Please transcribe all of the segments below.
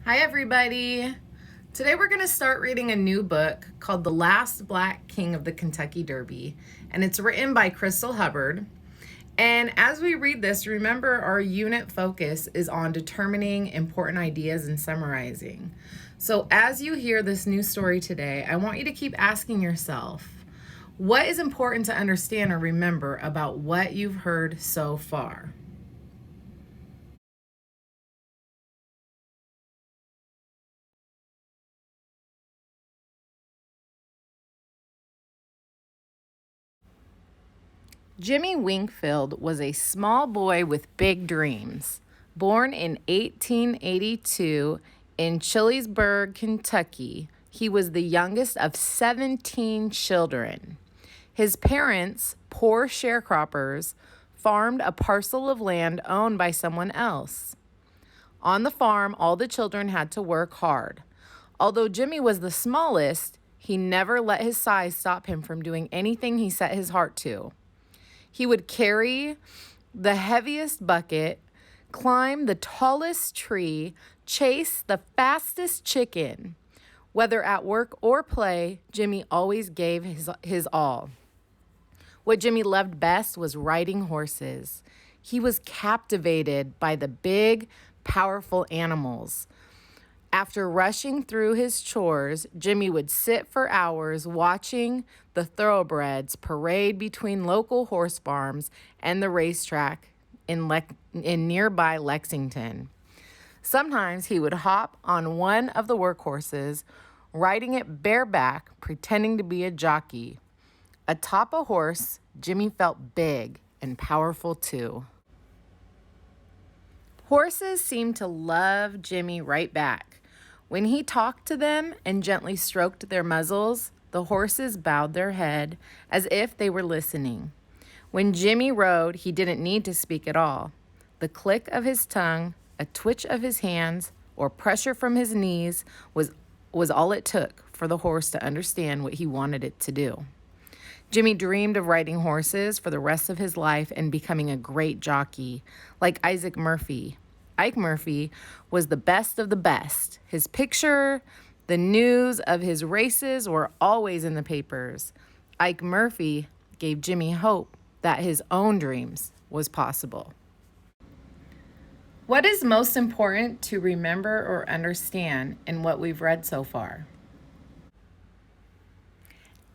Hi, everybody. Today we're going to start reading a new book called The Last Black King of the Kentucky Derby, and it's written by Crystal Hubbard. And as we read this, remember our unit focus is on determining important ideas and summarizing. So as you hear this new story today, I want you to keep asking yourself, what is important to understand or remember about what you've heard so far? Jimmy Wingfield was a small boy with big dreams. Born in 1882 in Chilliesburg, Kentucky, he was the youngest of 17 children. His parents, poor sharecroppers, farmed a parcel of land owned by someone else. On the farm, all the children had to work hard. Although Jimmy was the smallest, he never let his size stop him from doing anything he set his heart to. He would carry the heaviest bucket, climb the tallest tree, chase the fastest chicken. Whether at work or play, Jimmy always gave his all. What Jimmy loved best was riding horses. He was captivated by the big, powerful animals. After rushing through his chores, Jimmy would sit for hours watching the thoroughbreds parade between local horse farms and the racetrack in nearby Lexington. Sometimes he would hop on one of the workhorses, riding it bareback, pretending to be a jockey. Atop a horse, Jimmy felt big and powerful too. Horses seemed to love Jimmy right back. When he talked to them and gently stroked their muzzles, the horses bowed their head as if they were listening. When Jimmy rode, he didn't need to speak at all. The click of his tongue, a twitch of his hands, or pressure from his knees was all it took for the horse to understand what he wanted it to do. Jimmy dreamed of riding horses for the rest of his life and becoming a great jockey, like Isaac Murphy. Ike Murphy was the best of the best. His picture, the news of his races were always in the papers. Ike Murphy gave Jimmy hope that his own dreams was possible. What is most important to remember or understand in what we've read so far?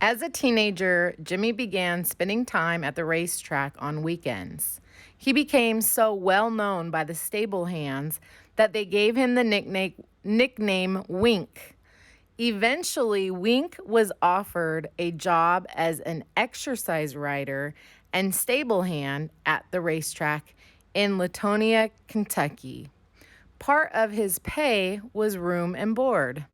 As a teenager, Jimmy began spending time at the racetrack on weekends. He became so well known by the stable hands that they gave him the nickname Wink. Eventually, Wink was offered a job as an exercise rider and stable hand at the racetrack in Latonia, Kentucky. Part of his pay was room and board.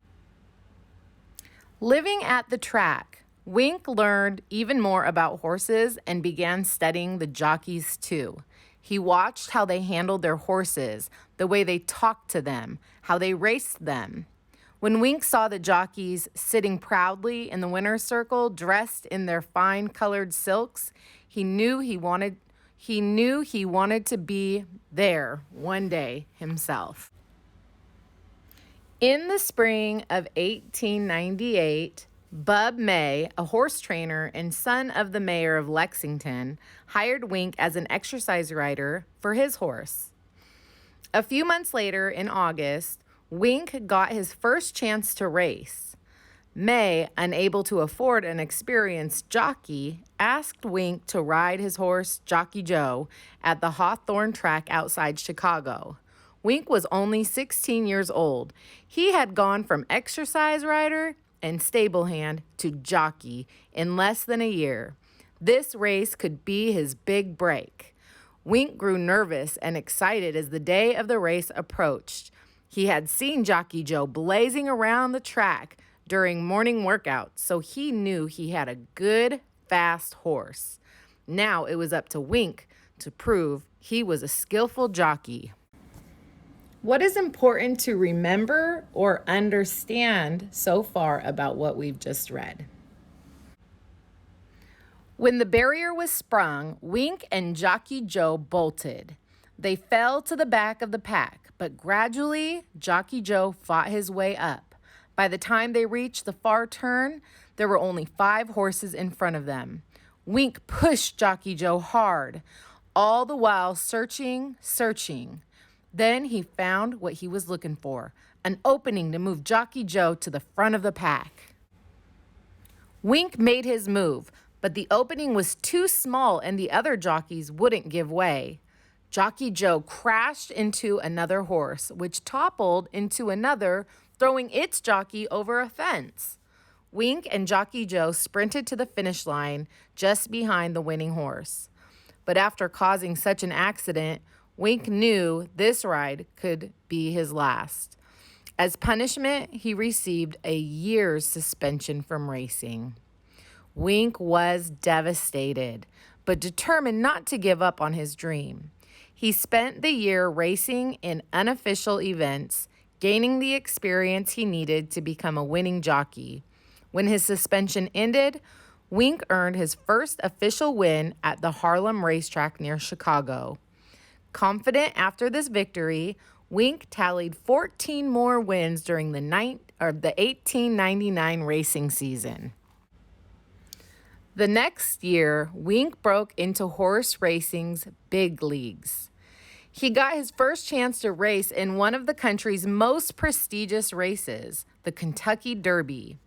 Living at the track, Wink learned even more about horses and began studying the jockeys too. He watched how they handled their horses, the way they talked to them, how they raced them. When Wink saw the jockeys sitting proudly in the winner's circle, dressed in their fine-colored silks, he knew he wanted to be there one day himself. In the spring of 1898, Bub May, a horse trainer and son of the mayor of Lexington, hired Wink as an exercise rider for his horse. A few months later, in August, Wink got his first chance to race. May, unable to afford an experienced jockey, asked Wink to ride his horse, Jockey Joe, at the Hawthorne track outside Chicago. Wink was only 16 years old. He had gone from exercise rider and stable hand to jockey in less than a year. This race could be his big break. Wink grew nervous and excited as the day of the race approached. He had seen Jockey Joe blazing around the track during morning workouts, so he knew he had a good, fast horse. Now it was up to Wink to prove he was a skillful jockey. What is important to remember or understand so far about what we've just read? When the barrier was sprung, Wink and Jockey Joe bolted. They fell to the back of the pack, but gradually, Jockey Joe fought his way up. By the time they reached the far turn, there were only 5 horses in front of them. Wink pushed Jockey Joe hard, all the while searching. Then he found what he was looking for, an opening to move Jockey Joe to the front of the pack. Wink made his move, but the opening was too small and the other jockeys wouldn't give way. Jockey Joe crashed into another horse, which toppled into another, throwing its jockey over a fence. Wink and Jockey Joe sprinted to the finish line just behind the winning horse. But after causing such an accident, Wink knew this ride could be his last. As punishment, he received a year's suspension from racing. Wink was devastated, but determined not to give up on his dream. He spent the year racing in unofficial events, gaining the experience he needed to become a winning jockey. When his suspension ended, Wink earned his first official win at the Harlem racetrack near Chicago. Confident after this victory, Wink tallied 14 more wins during the 1899 racing season. The next year, Wink broke into horse racing's big leagues. He got his first chance to race in one of the country's most prestigious races, the Kentucky Derby.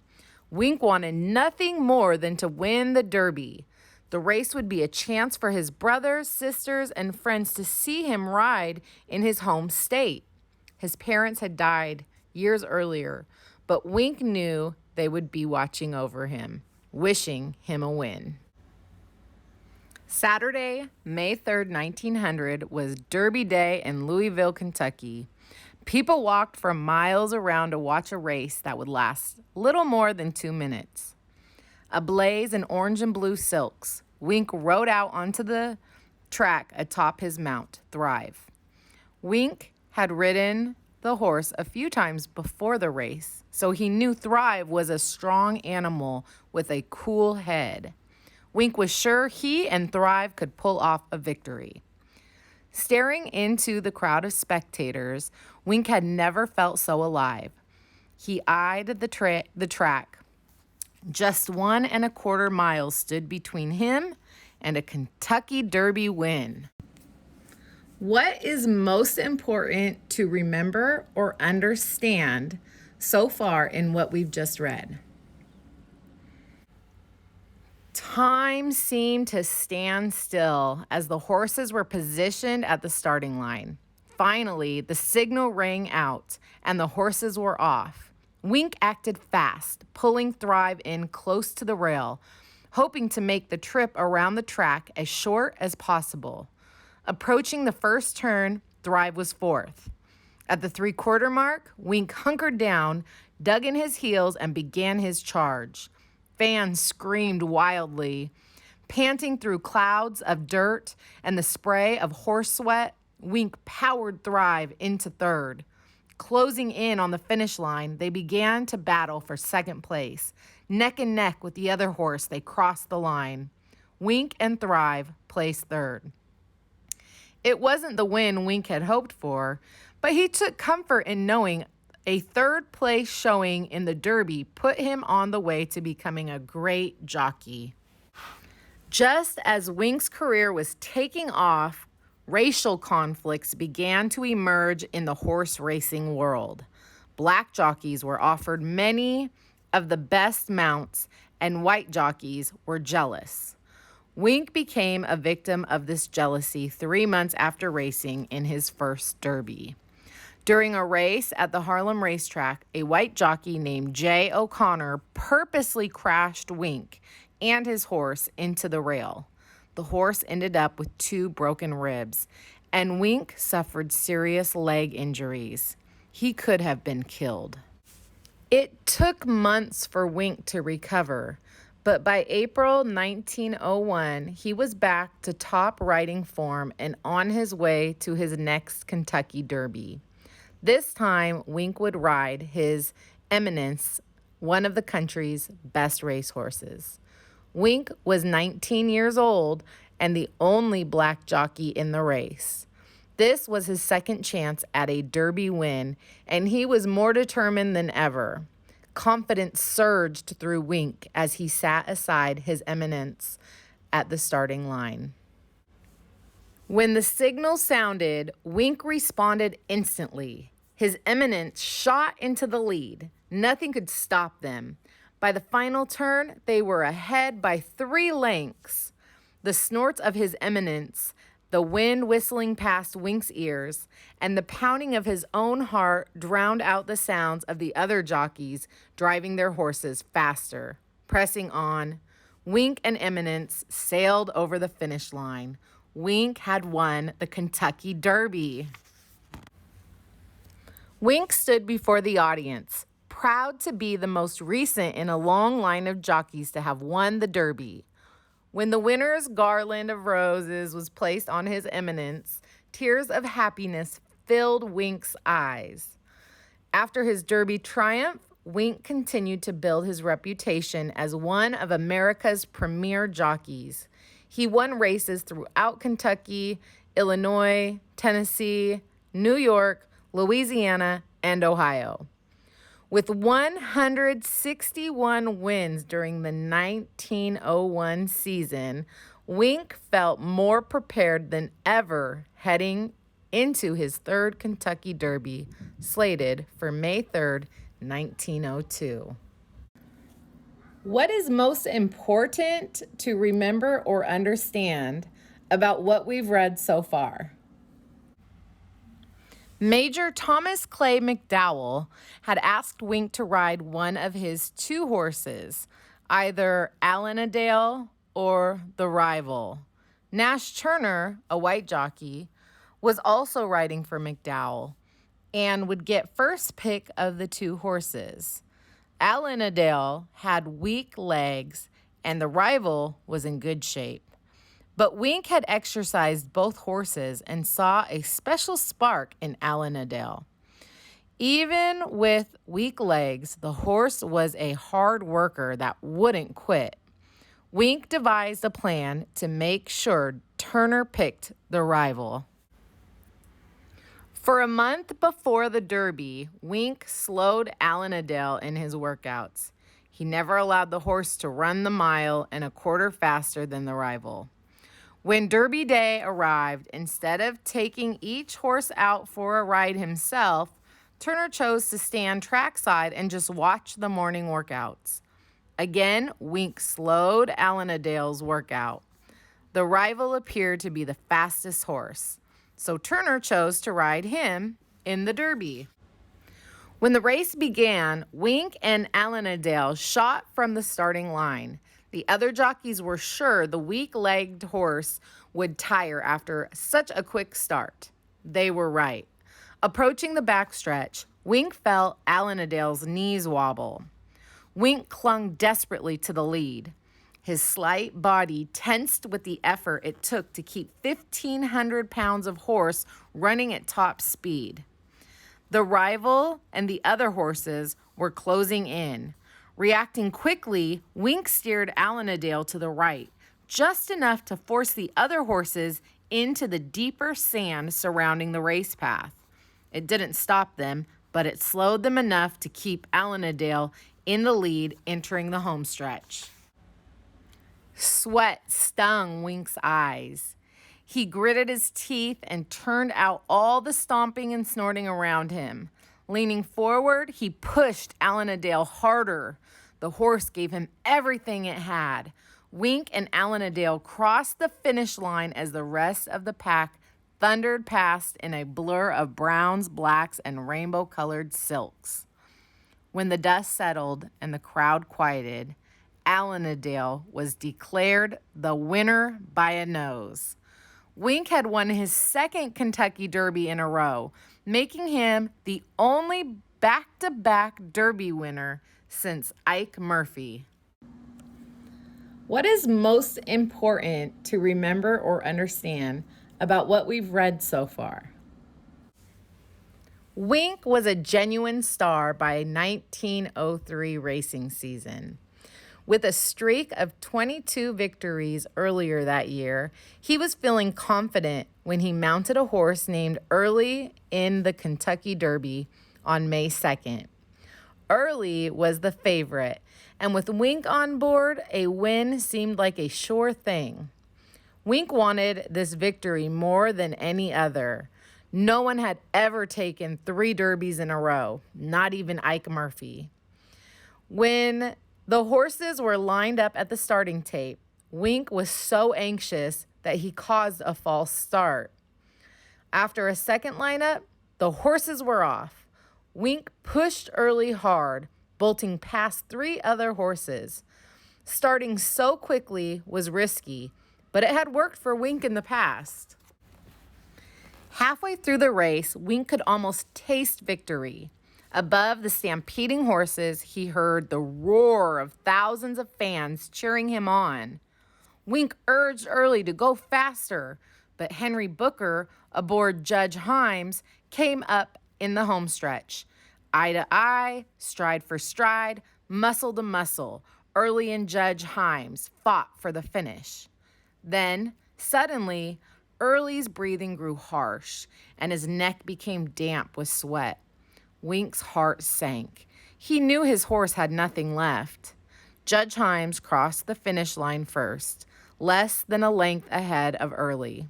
Wink wanted nothing more than to win the Derby. The race would be a chance for his brothers, sisters, and friends to see him ride in his home state. His parents had died years earlier, but Wink knew they would be watching over him, wishing him a win. Saturday, May 3rd, 1900, was Derby Day in Louisville, Kentucky. People walked for miles around to watch a race that would last little more than 2 minutes. Ablaze in orange and blue silks, Wink rode out onto the track atop his mount, Thrive. Wink had ridden the horse a few times before the race, so he knew Thrive was a strong animal with a cool head. Wink was sure he and Thrive could pull off a victory. Staring into the crowd of spectators, Wink had never felt so alive. He eyed the track. Just 1.25 miles stood between him and a Kentucky Derby win. What is most important to remember or understand so far in what we've just read? Time seemed to stand still as the horses were positioned at the starting line. Finally, the signal rang out and the horses were off. Wink acted fast, pulling Thrive in close to the rail, hoping to make the trip around the track as short as possible. Approaching the first turn, Thrive was fourth. At the 3/4 mark, Wink hunkered down, dug in his heels, and began his charge. Fans screamed wildly. Panting through clouds of dirt and the spray of horse sweat, Wink powered Thrive into third. Closing in on the finish line, they began to battle for second place. Neck and neck with the other horse, they crossed the line. Wink and Thrive placed third. It wasn't the win Wink had hoped for, but he took comfort in knowing a third place showing in the Derby put him on the way to becoming a great jockey. Just as Wink's career was taking off, racial conflicts began to emerge in the horse racing world. Black jockeys were offered many of the best mounts, and white jockeys were jealous. Wink became a victim of this jealousy 3 months after racing in his first Derby. During a race at the Harlem racetrack, a white jockey named Jay O'Connor purposely crashed Wink and his horse into the rail. The horse ended up with 2 broken ribs, and Wink suffered serious leg injuries. He could have been killed. It took months for Wink to recover, but by April 1901, he was back to top riding form and on his way to his next Kentucky Derby. This time, Wink would ride His Eminence, one of the country's best racehorses. Wink was 19 years old and the only black jockey in the race. This was his second chance at a Derby win, and he was more determined than ever. Confidence surged through Wink as he sat aside His Eminence at the starting line. When the signal sounded, Wink responded instantly. His Eminence shot into the lead. Nothing could stop them. By the final turn, they were ahead by 3 lengths. The snorts of His Eminence, the wind whistling past Wink's ears, and the pounding of his own heart drowned out the sounds of the other jockeys driving their horses faster. Pressing on, Wink and Eminence sailed over the finish line. Wink had won the Kentucky Derby. Wink stood before the audience, proud to be the most recent in a long line of jockeys to have won the Derby. When the winner's garland of roses was placed on His Eminence, tears of happiness filled Wink's eyes. After his Derby triumph, Wink continued to build his reputation as one of America's premier jockeys. He won races throughout Kentucky, Illinois, Tennessee, New York, Louisiana, and Ohio. With 161 wins during the 1901 season, Wink felt more prepared than ever heading into his third Kentucky Derby, slated for May 3rd, 1902. What is most important to remember or understand about what we've read so far? Major Thomas Clay McDowell had asked Wink to ride one of his 2 horses, either Allenadale or the Rival. Nash Turner, a white jockey, was also riding for McDowell and would get first pick of the 2 horses. Allenadale had weak legs and the Rival was in good shape. But Wink had exercised both horses and saw a special spark in Allenadale. Even with weak legs, the horse was a hard worker that wouldn't quit. Wink devised a plan to make sure Turner picked the Rival. For a month before the Derby, Wink slowed Allenadale in his workouts. He never allowed the horse to run the mile and a quarter faster than the Rival. When Derby Day arrived, instead of taking each horse out for a ride himself, Turner chose to stand trackside and just watch the morning workouts. Again, Wink slowed Allenadale's workout. The Rival appeared to be the fastest horse, so Turner chose to ride him in the Derby. When the race began, Wink and Allenadale shot from the starting line. The other jockeys were sure the weak-legged horse would tire after such a quick start. They were right. Approaching the backstretch, Wink felt Allenadale's knees wobble. Wink clung desperately to the lead. His slight body tensed with the effort it took to keep 1,500 pounds of horse running at top speed. The Rival and the other horses were closing in. Reacting quickly, Wink steered Allenadale to the right, just enough to force the other horses into the deeper sand surrounding the race path. It didn't stop them, but it slowed them enough to keep Allenadale in the lead entering the home stretch. Sweat stung Wink's eyes. He gritted his teeth and turned out all the stomping and snorting around him. Leaning forward, he pushed Allenadale harder. The horse gave him everything it had. Wink and Allenadale crossed the finish line as the rest of the pack thundered past in a blur of browns, blacks, and rainbow-colored silks. When the dust settled and the crowd quieted, Allenadale was declared the winner by a nose. Wink had won his second Kentucky Derby in a row, making him the only back-to-back Derby winner since Ike Murphy. What is most important to remember or understand about what we've read so far? Wink was a genuine star by 1903 racing season. With a streak of 22 victories earlier that year, he was feeling confident when he mounted a horse named Early in the Kentucky Derby on May 2nd. Early was the favorite, and with Wink on board, a win seemed like a sure thing. Wink wanted this victory more than any other. No one had ever taken 3 derbies in a row, not even Ike Murphy. When the horses were lined up at the starting tape, Wink was so anxious that he caused a false start. After a second lineup, the horses were off. Wink pushed Early hard, bolting past 3 other horses. Starting so quickly was risky, but it had worked for Wink in the past. Halfway through the race, Wink could almost taste victory. Above the stampeding horses, he heard the roar of thousands of fans cheering him on. Wink urged Early to go faster, but Henry Booker, aboard Judge Himes, came up in the homestretch. Eye to eye, stride for stride, muscle to muscle, Early and Judge Himes fought for the finish. Then, suddenly, Early's breathing grew harsh, and his neck became damp with sweat. Wink's heart sank. He knew his horse had nothing left. Judge Himes crossed the finish line first, less than a length ahead of Early.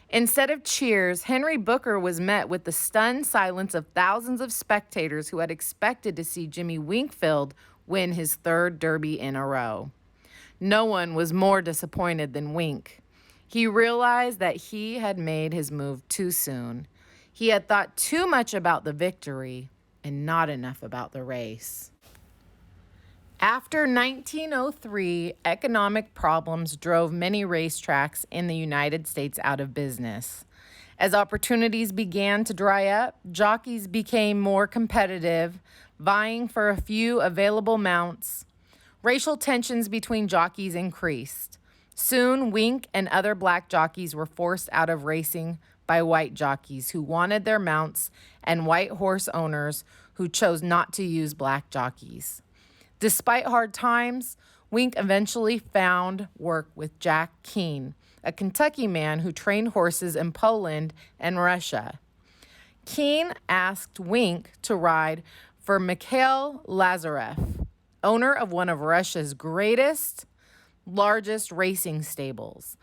Instead of cheers, Henry Booker was met with the stunned silence of thousands of spectators who had expected to see Jimmy Winkfield win his 3rd Derby in a row. No one was more disappointed than Wink. He realized that he had made his move too soon. He had thought too much about the victory and not enough about the race. After 1903, economic problems drove many racetracks in the United States out of business. As opportunities began to dry up, jockeys became more competitive, vying for a few available mounts. Racial tensions between jockeys increased. Soon, Wink and other black jockeys were forced out of racing by white jockeys who wanted their mounts and white horse owners who chose not to use black jockeys. Despite hard times, Wink eventually found work with Jack Keene, a Kentucky man who trained horses in Poland and Russia. Keene asked Wink to ride for Mikhail Lazarev, owner of one of Russia's largest racing stables.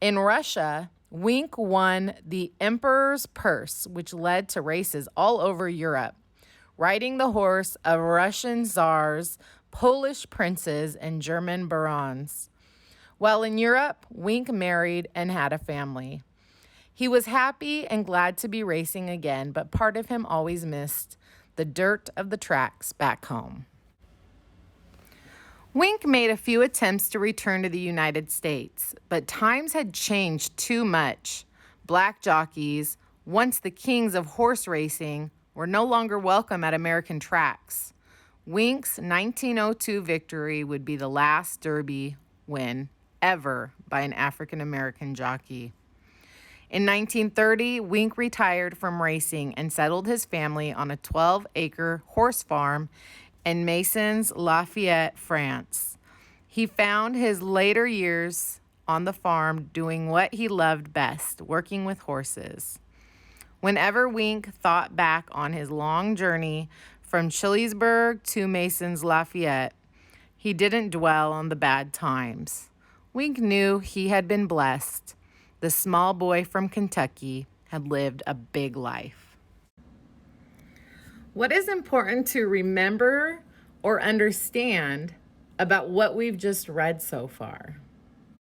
In Russia, Wink won the Emperor's Purse, which led to races all over Europe, riding the horse of Russian czars, Polish princes, and German barons. While in Europe, Wink married and had a family. He was happy and glad to be racing again, but part of him always missed the dirt of the tracks back home. Wink made a few attempts to return to the United States, but times had changed too much. Black jockeys, once the kings of horse racing, were no longer welcome at American tracks. Wink's 1902 victory would be the last Derby win ever by an African-American jockey. In 1930, Wink retired from racing and settled his family on a 12-acre horse farm in Maisons Lafayette, France. He found his later years on the farm doing what he loved best, working with horses. Whenever Wink thought back on his long journey from Chilliesburg to Maisons Lafayette, he didn't dwell on the bad times. Wink knew he had been blessed. The small boy from Kentucky had lived a big life. What is important to remember or understand about what we've just read so far?